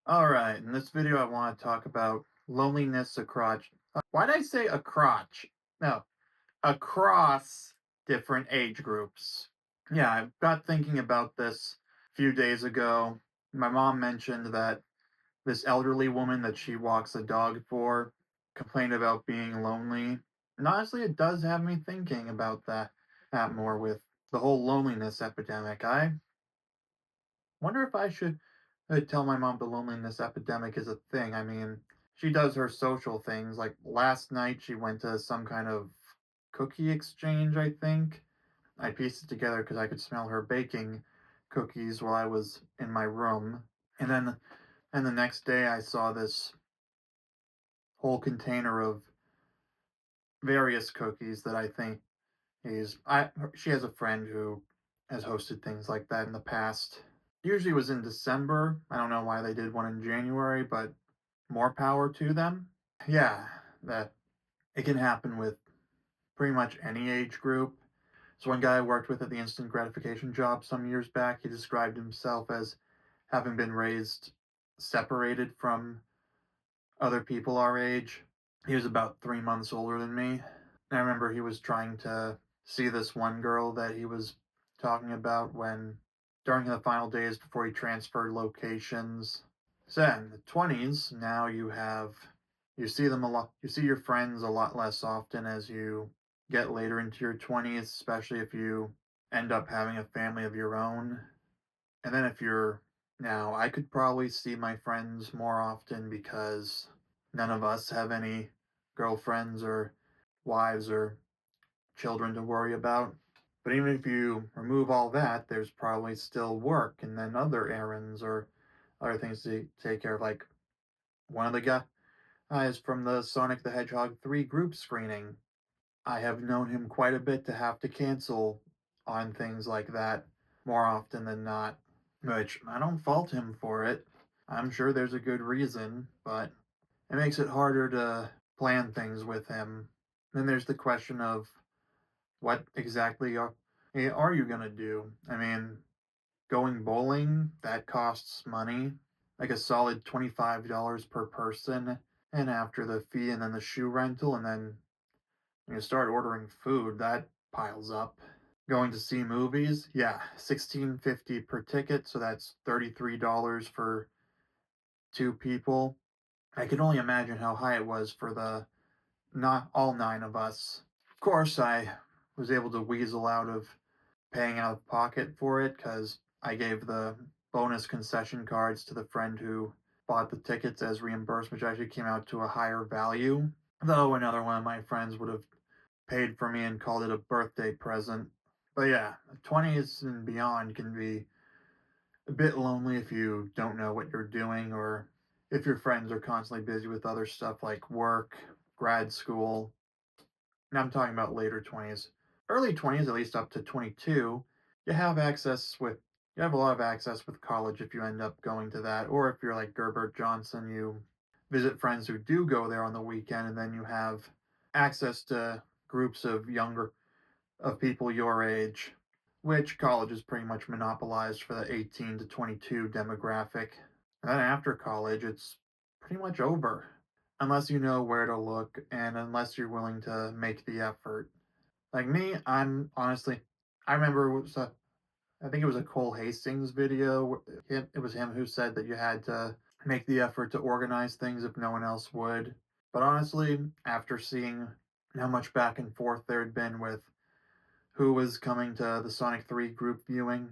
Alright, in this video I want to talk about loneliness across. Why did I say a crotch? No, across different age groups. Yeah, I got thinking about this a few days ago. My mom mentioned that this elderly woman that she walks a dog for complained about being lonely. And honestly, it does have me thinking about that more with the whole loneliness epidemic. I wonder if I should tell my mom the loneliness epidemic is a thing. I mean, she does her social things. Like last night, she went to some kind of cookie exchange, I think. I pieced it together because I could smell her baking cookies while I was in my room. And the next day, I saw this whole container of various cookies that I think she has a friend who has hosted things like that in the past. Usually it was in December. I don't know why they did one in January, but more power to them. Yeah, that it can happen with pretty much any age group. So one guy I worked with at the instant gratification job some years back, he described himself as having been raised separated from other people our age. He was about 3 months older than me. And I remember he was trying to see this one girl that he was talking about when during the final days before he transferred locations. So yeah, in the 20s, now you see them a lot, you see your friends a lot less often as you get later into your 20s, especially if you end up having a family of your own. And then if you're now, I could probably see my friends more often because none of us have any girlfriends or wives or children to worry about. But even if you remove all that, there's probably still work and then other errands or other things to take care of. Like one of the guys from the Sonic the Hedgehog 3 group screening, I have known him quite a bit to have to cancel on things like that more often than not, which I don't fault him for it. I'm sure there's a good reason, but it makes it harder to plan things with him. Then there's the question of what exactly are you gonna do? I mean, going bowling, that costs money, like a solid $25 per person, and after the fee and then the shoe rental, and then when you start ordering food, that piles up. Going to see movies, yeah, 16.50 per ticket, so that's $33 for two people. I can only imagine how high it was for the not all nine of us. Of course, I was able to weasel out of paying out of pocket for it because I gave the bonus concession cards to the friend who bought the tickets as reimbursement, which actually came out to a higher value. Though another one of my friends would have paid for me and called it a birthday present. But yeah, 20s and beyond can be a bit lonely if you don't know what you're doing or if your friends are constantly busy with other stuff like work, grad school. And I'm talking about later 20s. Early 20s, at least up to 22, you have access with you have a lot of access with college if you end up going to that, or if you're like Gerbert Johnson, you visit friends who do go there on the weekend, and then you have access to groups of people your age, which college is pretty much monopolized for the 18 to 22 demographic. And then after college, it's pretty much over, unless you know where to look and unless you're willing to make the effort. Like me, I'm honestly, I remember I think it was a Cole Hastings video. It was him who said that you had to make the effort to organize things if no one else would. But honestly, after seeing how much back and forth there had been with who was coming to the Sonic 3 group viewing,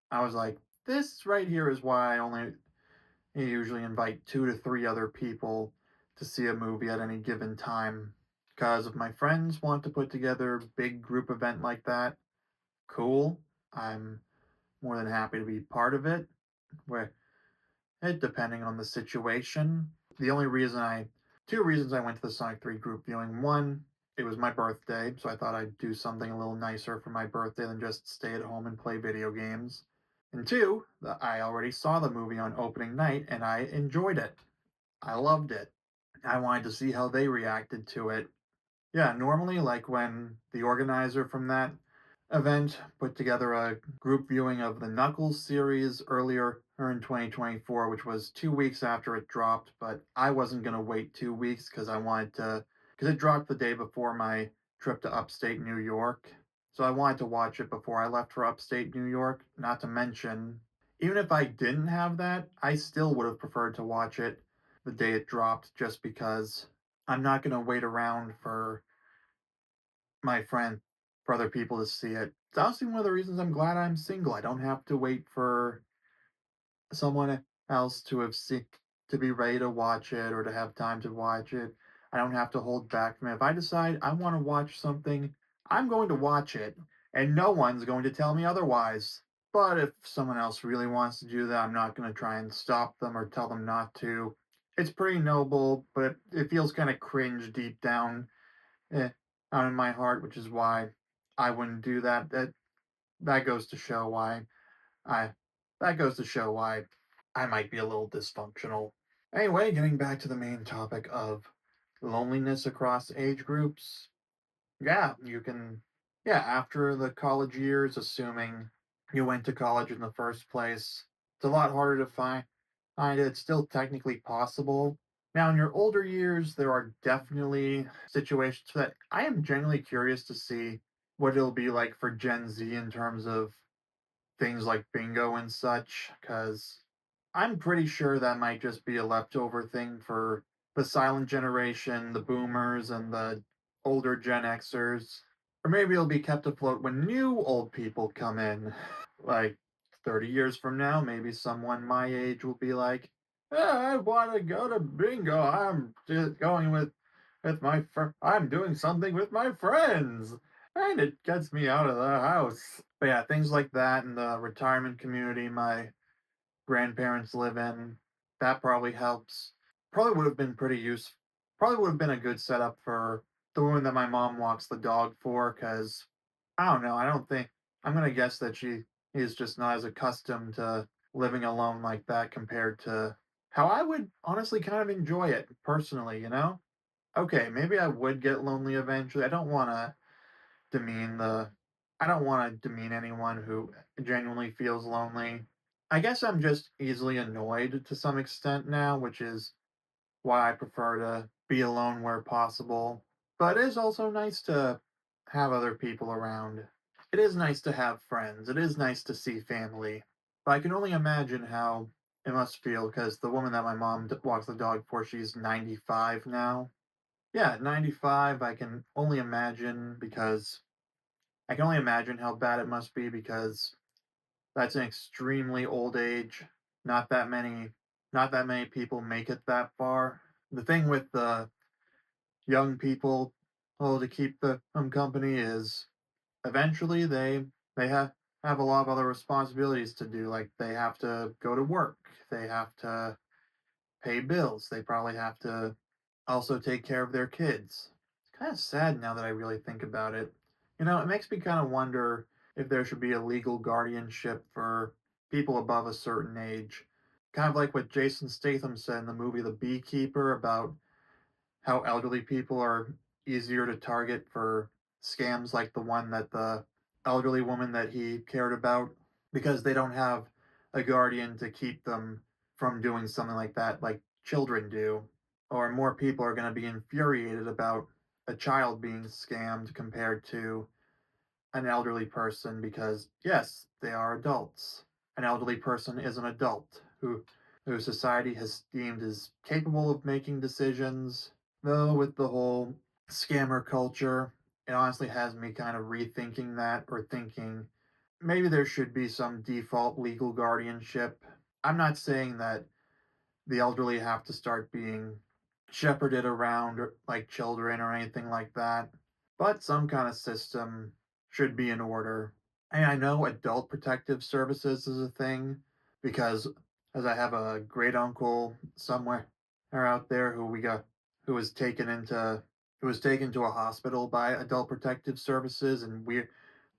I was like, this right here is why I only usually invite 2 to 3 other people to see a movie at any given time. Because if my friends want to put together a big group event like that, cool. I'm more than happy to be part of it. Where it depending on the situation. The only reason I two reasons I went to the Sonic 3 group viewing. One, it was my birthday, so I thought I'd do something a little nicer for my birthday than just stay at home and play video games. And two, I already saw the movie on opening night and I enjoyed it. I loved it. I wanted to see how they reacted to it. Yeah, normally, like when the organizer from that event put together a group viewing of the Knuckles series earlier or in 2024, which was 2 weeks after it dropped. But I wasn't going to wait 2 weeks because I wanted to, because it dropped the day before my trip to upstate New York. So I wanted to watch it before I left for upstate New York. Not to mention, even if I didn't have that, I still would have preferred to watch it the day it dropped just because I'm not going to wait around for my friend, for other people to see it. It's honestly one of the reasons I'm glad I'm single. I don't have to wait for someone else to have seen to be ready to watch it or to have time to watch it. I don't have to hold back from it. If I decide I want to watch something, I'm going to watch it, and no one's going to tell me otherwise. But if someone else really wants to do that, I'm not going to try and stop them or tell them not to. It's pretty noble, but it feels kind of cringe deep down, eh, out in my heart, which is why I wouldn't do that. That goes to show why I that goes to show why I might be a little dysfunctional. Anyway, getting back to the main topic of loneliness across age groups. Yeah, you can, yeah, after the college years, assuming you went to college in the first place, it's a lot harder to find it. It's still technically possible. Now, in your older years, there are definitely situations that I am genuinely curious to see what it'll be like for Gen Z in terms of things like bingo and such, because I'm pretty sure that might just be a leftover thing for the silent generation, the boomers, and the older Gen Xers. Or maybe it'll be kept afloat when new old people come in. Like 30 years from now, maybe someone my age will be like, "Yeah, I want to go to bingo. I'm just going with my I'm doing something with my friends, and it gets me out of the house." But yeah, things like that in the retirement community my grandparents live in, that probably helps. Probably would have been pretty useful. Probably would have been a good setup for the woman that my mom walks the dog for, because I don't know. I don't think I'm gonna guess that she is just not as accustomed to living alone like that compared to how I would honestly kind of enjoy it personally, you know? Okay, maybe I would get lonely eventually. Demean the I don't want to demean anyone who genuinely feels lonely. I guess I'm just easily annoyed to some extent now, which is why I prefer to be alone where possible. But it is also nice to have other people around. It is nice to have friends. It is nice to see family. But I can only imagine how it must feel because the woman that my mom walks the dog for, she's 95 now. Yeah, 95. I can only imagine how bad it must be because that's an extremely old age. Not that many not that many people make it that far. The thing with the young people, oh, to keep them company is eventually they have a lot of other responsibilities to do. Like they have to go to work, they have to pay bills, they probably have to also take care of their kids. It's kind of sad now that I really think about it. It makes me kind of wonder if there should be a legal guardianship for people above a certain age. Kind of like what Jason Statham said in the movie The Beekeeper about how elderly people are easier to target for scams like the one that the elderly woman that he cared about, because they don't have a guardian to keep them from doing something like that like children do. Or more people are going to be infuriated about a child being scammed compared to an elderly person because yes, they are adults. An elderly person is an adult who society has deemed as capable of making decisions. Though with the whole scammer culture, it honestly has me kind of rethinking that, or thinking maybe there should be some default legal guardianship. I'm not saying that the elderly have to start being shepherded around like children or anything like that, but some kind of system should be in order. And I know adult protective services is a thing because as I have a great uncle somewhere out there who was taken into who was taken to a hospital by adult protective services, and we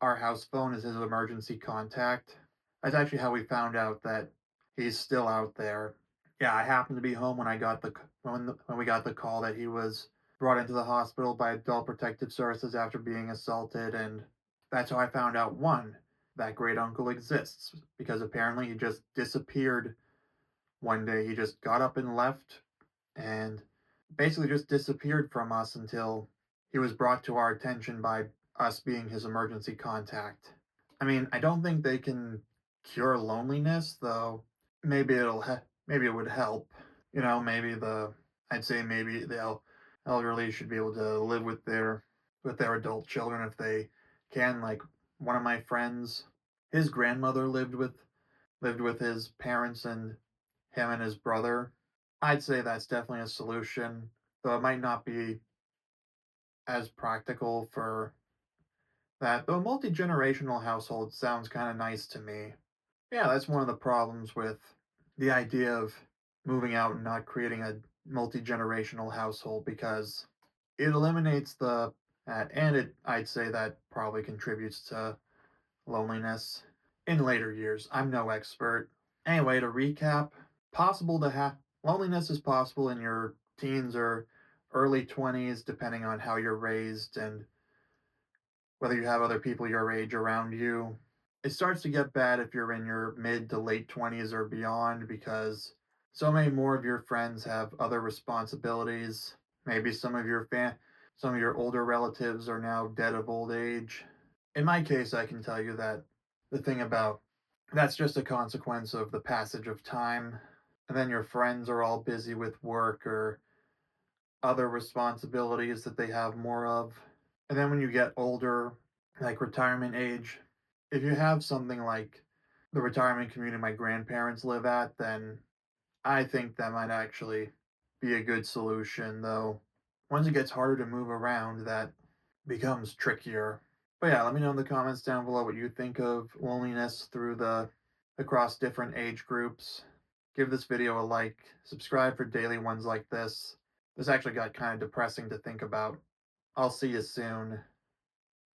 our house phone is his emergency contact. That's actually how we found out that he's still out there. Yeah, I happened to be home when I got when we got the call that he was brought into the hospital by Adult Protective Services after being assaulted, and that's how I found out one. that great uncle exists because apparently he just disappeared one day. He just got up and left and basically just disappeared from us until he was brought to our attention by us being his emergency contact. I mean, I don't think they can cure loneliness, though. Maybe it would help. Maybe I'd say maybe the elderly should be able to live with their adult children if they can. Like one of my friends, his grandmother lived with his parents and him and his brother. I'd say that's definitely a solution, though it might not be as practical for that. Though a multi-generational household sounds kind of nice to me. Yeah, that's one of the problems with the idea of moving out and not creating a multi-generational household because it eliminates and I'd say that probably contributes to loneliness in later years. I'm no expert. Anyway, to recap, possible to have loneliness is possible in your teens or early 20s, depending on how you're raised and whether you have other people your age around you. It starts to get bad if you're in your mid to late 20s or beyond because so many more of your friends have other responsibilities. Maybe some of your older relatives are now dead of old age. In my case, I can tell you that the thing about that's just a consequence of the passage of time. And then your friends are all busy with work or other responsibilities that they have more of. And then when you get older, like retirement age, if you have something like the retirement community my grandparents live at, then I think that might actually be a good solution, though once it gets harder to move around, that becomes trickier. But yeah, let me know in the comments down below what you think of loneliness across different age groups. Give this video a like, subscribe for daily ones like this. This actually got kind of depressing to think about. I'll see you soon.